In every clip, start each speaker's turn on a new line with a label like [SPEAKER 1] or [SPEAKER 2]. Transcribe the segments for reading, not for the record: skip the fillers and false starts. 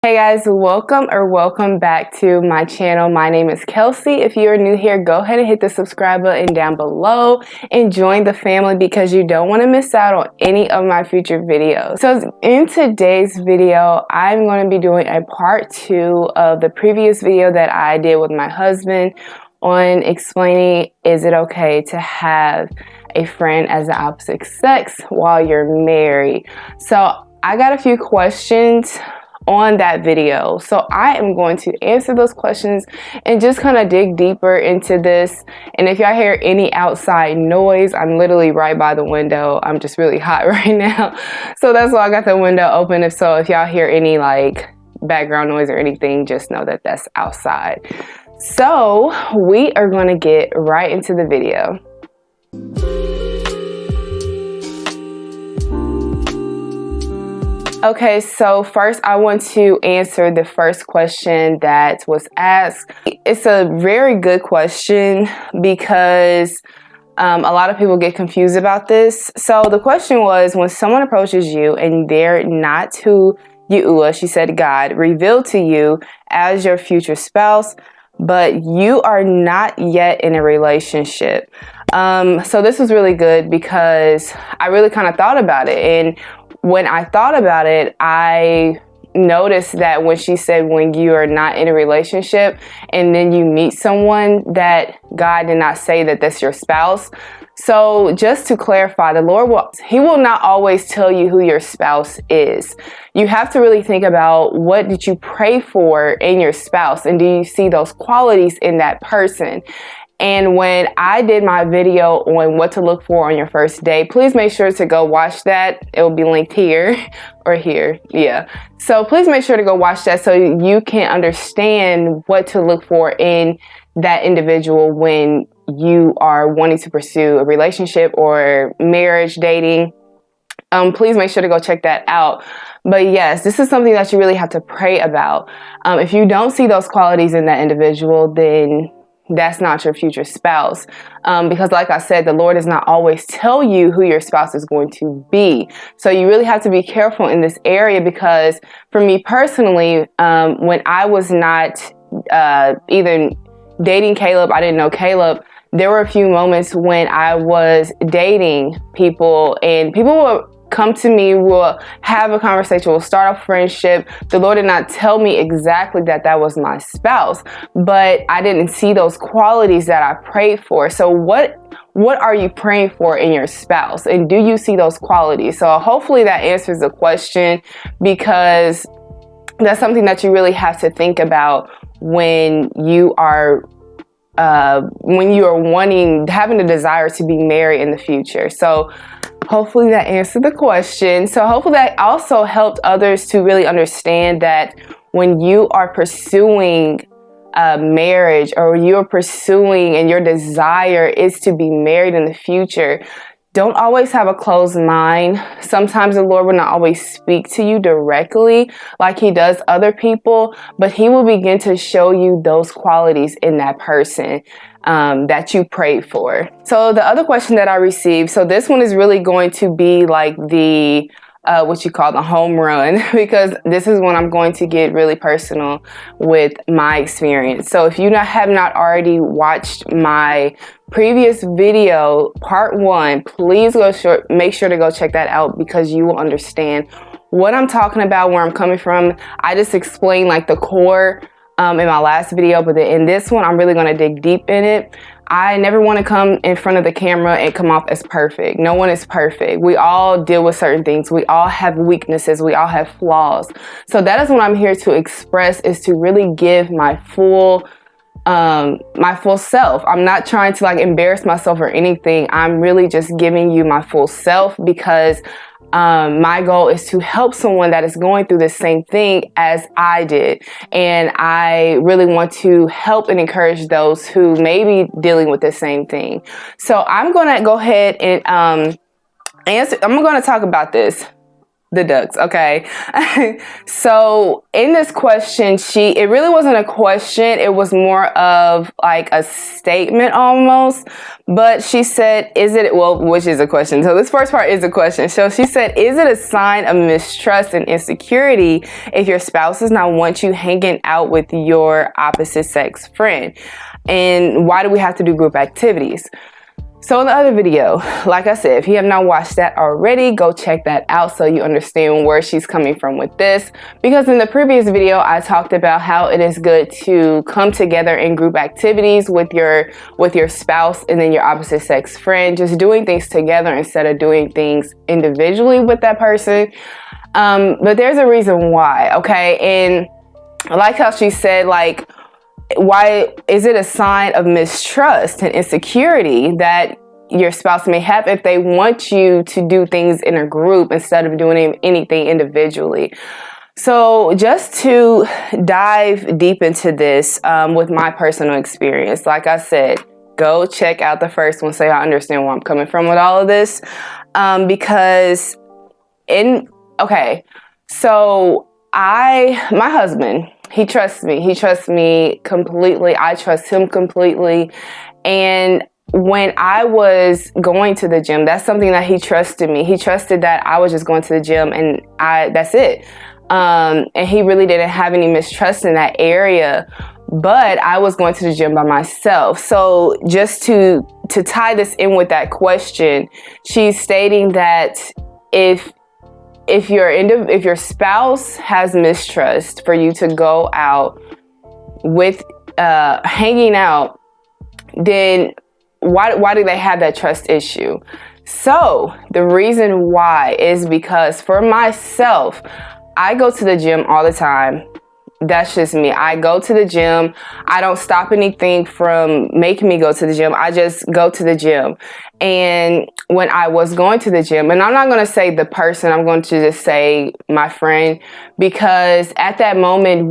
[SPEAKER 1] Hey guys, welcome back to my channel. My name is Kelsey. If you're new here, go ahead and hit the subscribe button down below and join the family because you don't want to miss out on any of my future videos. So in today's video, I'm going to be doing a part 2 of the previous video that I did with my husband on explaining, is it okay to have a friend as the opposite sex while you're married? So I got a few questions on that video, so I am going to answer those questions and just kind of dig deeper into this. And if y'all hear any outside noise, I'm literally right by the window. I'm just really hot right now, so that's why I got the window open. If y'all hear any like background noise or anything, just know that that's outside. So we are going to get right into the video. Okay, so first I want to answer the first question that was asked. It's a very good question because a lot of people get confused about this. So the question was, when someone approaches you and they're not who Yahuwah, she said God, revealed to you as your future spouse, but you are not yet in a relationship. So this was really good because I really kind of thought about it. And when I thought about it, I noticed that when she said when you are not in a relationship and then you meet someone, that God did not say that that's your spouse. So just to clarify, the Lord will not always tell you who your spouse is. You have to really think about, what did you pray for in your spouse? And do you see those qualities in that person? And when I did my video on what to look for on your first date, please make sure to go watch that. It will be linked here or here. Yeah. So please make sure to go watch that so you can understand what to look for in that individual when you are wanting to pursue a relationship or marriage, dating. Please make sure to go check that out. But yes, this is something that you really have to pray about. If you don't see those qualities in that individual, then that's not your future spouse. Because like I said, the Lord does not always tell you who your spouse is going to be. So you really have to be careful in this area, because for me personally, when I was not either dating Caleb, I didn't know Caleb, there were a few moments when I was dating people and people would come to me, we'll have a conversation, we'll start a friendship. The Lord did not tell me exactly that that was my spouse, but I didn't see those qualities that I prayed for. So what are you praying for in your spouse? And do you see those qualities? So hopefully that answers the question, because that's something that you really have to think about when you are having the desire to be married in the future. So hopefully that answered the question. So hopefully that also helped others to really understand that when you are pursuing marriage, or you're pursuing and your desire is to be married in the future, don't always have a closed mind. Sometimes the Lord will not always speak to you directly like he does other people, but he will begin to show you those qualities in that person that you prayed for. So the other question that I received, so this one is really going to be like the what you call the home run, because this is when I'm going to get really personal with my experience. So if you have not already watched my previous video, part 1, please make sure to go check that out, because you will understand what I'm talking about, where I'm coming from. I just explained like the core in my last video, but in this one, I'm really going to dig deep in it. I never want to come in front of the camera and come off as perfect. No one is perfect. We all deal with certain things. We all have weaknesses. We all have flaws. So that is what I'm here to express, is to really give my full self. I'm not trying to like embarrass myself or anything. I'm really just giving you my full self, because my goal is to help someone that is going through the same thing as I did. And I really want to help and encourage those who may be dealing with the same thing. So I'm going to go ahead and I'm going to talk about this. the ducks, okay? So in this question, it really wasn't a question. It was more of like a statement almost. But she said, which is a question. So this first part is a question. So she said, is it a sign of mistrust and insecurity if your spouse does not want you hanging out with your opposite sex friend? And why do we have to do group activities? So in the other video, like I said, if you have not watched that already, go check that out so you understand where she's coming from with this. Because in the previous video, I talked about how it is good to come together in group activities with your spouse and then your opposite sex friend, just doing things together instead of doing things individually with that person. But there's a reason why, okay? And I like how she said, like, why is it a sign of mistrust and insecurity that your spouse may have if they want you to do things in a group instead of doing anything individually? So just to dive deep into this with my personal experience, like I said, go check out the first one so y'all understand where I'm coming from with all of this. So my husband, he trusts me. He trusts me completely. I trust him completely. And when I was going to the gym, that's something that he trusted me. He trusted that I was just going to the gym and that's it. And he really didn't have any mistrust in that area. But I was going to the gym by myself. So just to tie this in with that question, she's stating that if your spouse has mistrust for you to go out with hanging out, then why do they have that trust issue? So the reason why is because for myself, I go to the gym all the time. That's just me. I go to the gym. I don't stop anything from making me go to the gym. I just go to the gym. And when I was going to the gym, and I'm not going to say the person, I'm going to just say my friend, because at that moment,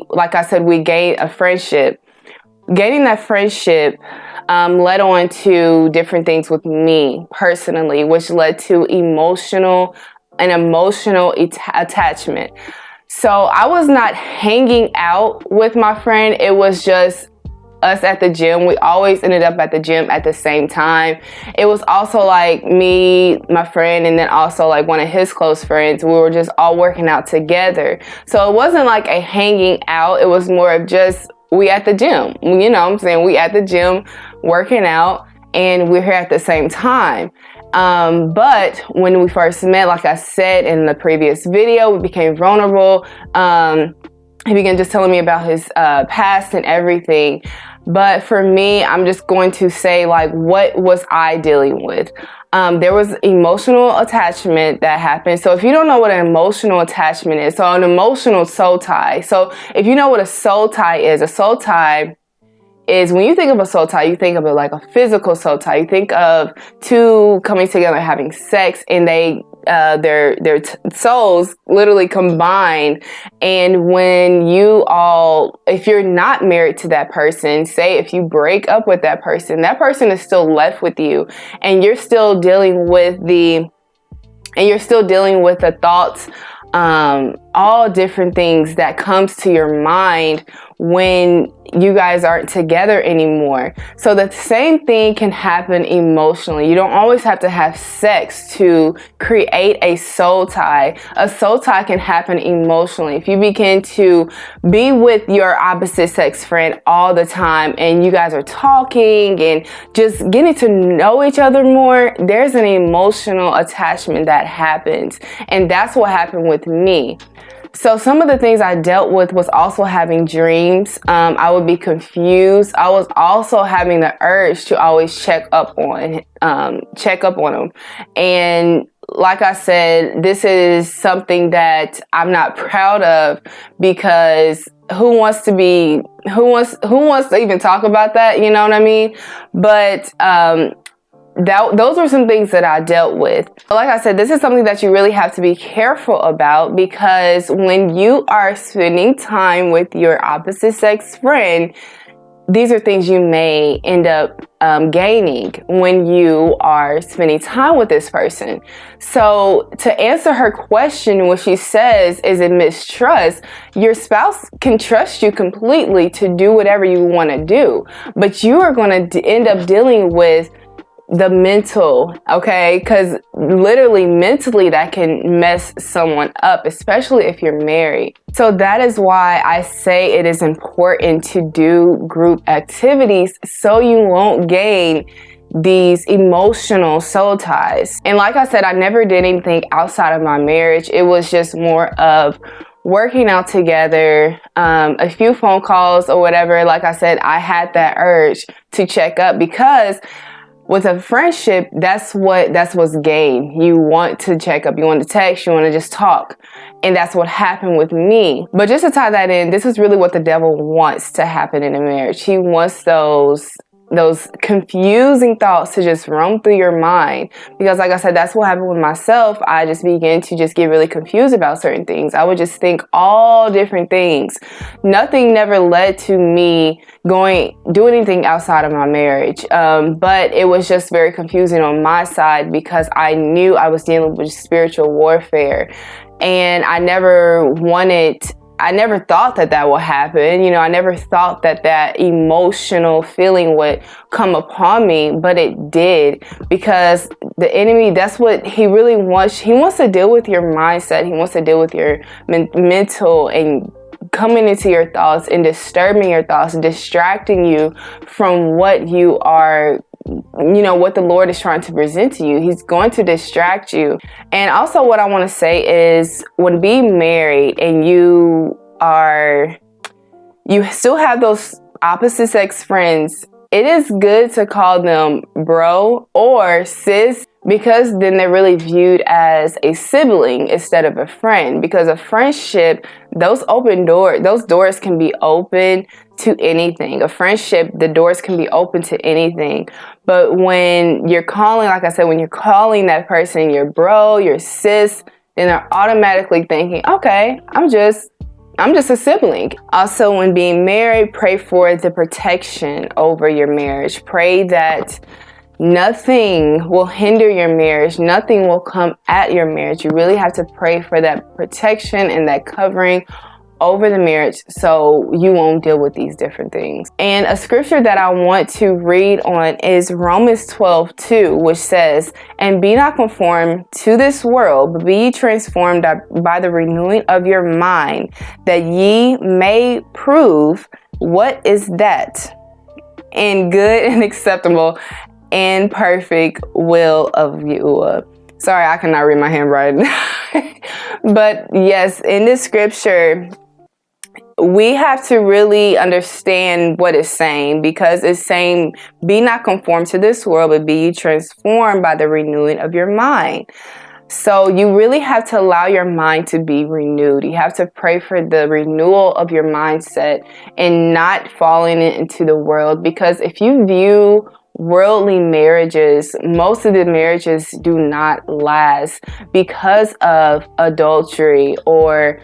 [SPEAKER 1] like I said, we gained a friendship. Gaining that friendship led on to different things with me personally, which led to emotional attachment. So I was not hanging out with my friend. It was just us at the gym. We always ended up at the gym at the same time. It was also like me, my friend, and then also like one of his close friends. We were just all working out together. So it wasn't like a hanging out. It was more of just we at the gym. You know what I'm saying? We at the gym working out and we're here at the same time. But when we first met, like I said in the previous video, we became vulnerable. He began just telling me about his past and everything. But for me, I'm just going to say, like, what was I dealing with? There was emotional attachment that happened. So if you don't know what an emotional attachment is, so an emotional soul tie. So if you know what a soul tie is, a soul tie is when you think of a soul tie, you think of it like a physical soul tie. You think of two coming together having sex, and their souls literally combine. And when if you're not married to that person, say if you break up with that person is still left with you, and you're still dealing with the thoughts, all different things that comes to your mind when you guys aren't together anymore. So the same thing can happen emotionally. You don't always have to have sex to create a soul tie. A soul tie can happen emotionally. If you begin to be with your opposite sex friend all the time and you guys are talking and just getting to know each other more, there's an emotional attachment that happens. And that's what happened with me. So some of the things I dealt with was also having dreams. I would be confused. I was also having the urge to always check up on him. And like I said, this is something that I'm not proud of, because who wants to even talk about that? You know what I mean? But those were some things that I dealt with. Like I said, this is something that you really have to be careful about, because when you are spending time with your opposite sex friend, these are things you may end up gaining when you are spending time with this person. So to answer her question, what she says is it mistrust. Your spouse can trust you completely to do whatever you want to do, but you are going to end up dealing with the mental, okay? Because literally mentally that can mess someone up, especially if you're married. So that is why I say it is important to do group activities so you won't gain these emotional soul ties. And like I said, I never did anything outside of my marriage. It was just more of working out together, a few phone calls or whatever. Like I said, I had that urge to check up because with a friendship, that's what's gained. You want to check up, you want to text, you want to just talk. And that's what happened with me. But just to tie that in, this is really what the devil wants to happen in a marriage. He wants those confusing thoughts to just roam through your mind. Because like I said, that's what happened with myself. I just began to just get really confused about certain things. I would just think all different things. Nothing never led to me do anything outside of my marriage. But it was just very confusing on my side because I knew I was dealing with spiritual warfare. And I never thought that would happen. I never thought that emotional feeling would come upon me, but it did, because the enemy, that's what he really wants. He wants to deal with your mindset. He wants to deal with your mental and coming into your thoughts and disturbing your thoughts, distracting you from what you are, what the Lord is trying to present to you. He's going to distract you. And also what I want to say is when being married and you still have those opposite sex friends, it is good to call them bro or sis, because then they're really viewed as a sibling instead of a friend. Because a friendship, those doors can be open to anything. A friendship, the doors can be open to anything. But when you're calling, like I said, when you're calling that person your bro, your sis, then they're automatically thinking, okay, I'm just a sibling. Also, when being married, pray for the protection over your marriage. Pray that nothing will hinder your marriage. Nothing will come at your marriage. You really have to pray for that protection and that covering over the marriage so you won't deal with these different things. And a scripture that I want to read on is Romans 12:2, which says, "And be not conformed to this world, but be ye transformed by the renewing of your mind, that ye may prove what is that and good and acceptable and perfect will of you." Sorry, I cannot read my handwriting. But yes, in this scripture, we have to really understand what it's saying, because it's saying, be not conformed to this world, but be ye transformed by the renewing of your mind. So you really have to allow your mind to be renewed. You have to pray for the renewal of your mindset and not falling into the world. Because if you view worldly marriages, most of the marriages do not last because of adultery or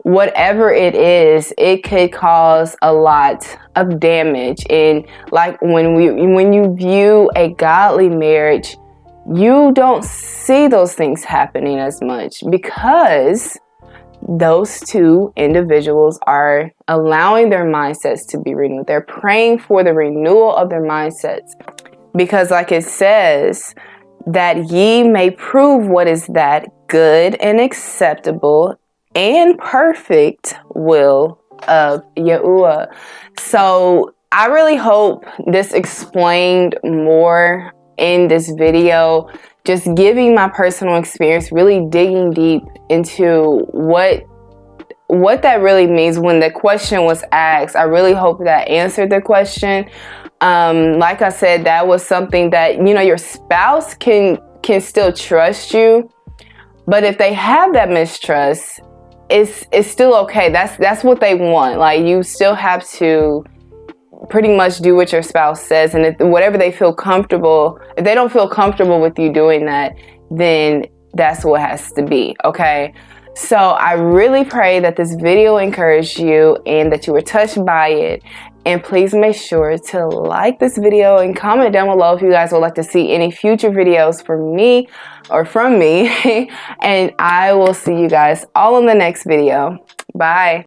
[SPEAKER 1] whatever it is. It could cause a lot of damage. And like when you view a godly marriage, you don't see those things happening as much because those two individuals are allowing their mindsets to be renewed. They're praying for the renewal of their mindsets, because like it says, that ye may prove what is that good and acceptable and perfect will of Yahuwah. So I really hope this explained more in this video, just giving my personal experience, really digging deep into what that really means. When the question was asked, I really hope that answered the question. Like I said, that was something that, your spouse can still trust you, but if they have that mistrust, it's still okay. That's what they want. Like, you still have to pretty much do what your spouse says, and if whatever they feel comfortable, if they don't feel comfortable with you doing that, then that's what has to be, okay? So I really pray that this video encouraged you and that you were touched by it. And please make sure to like this video and comment down below if you guys would like to see any future videos from me. And I will see you guys all in the next video. Bye.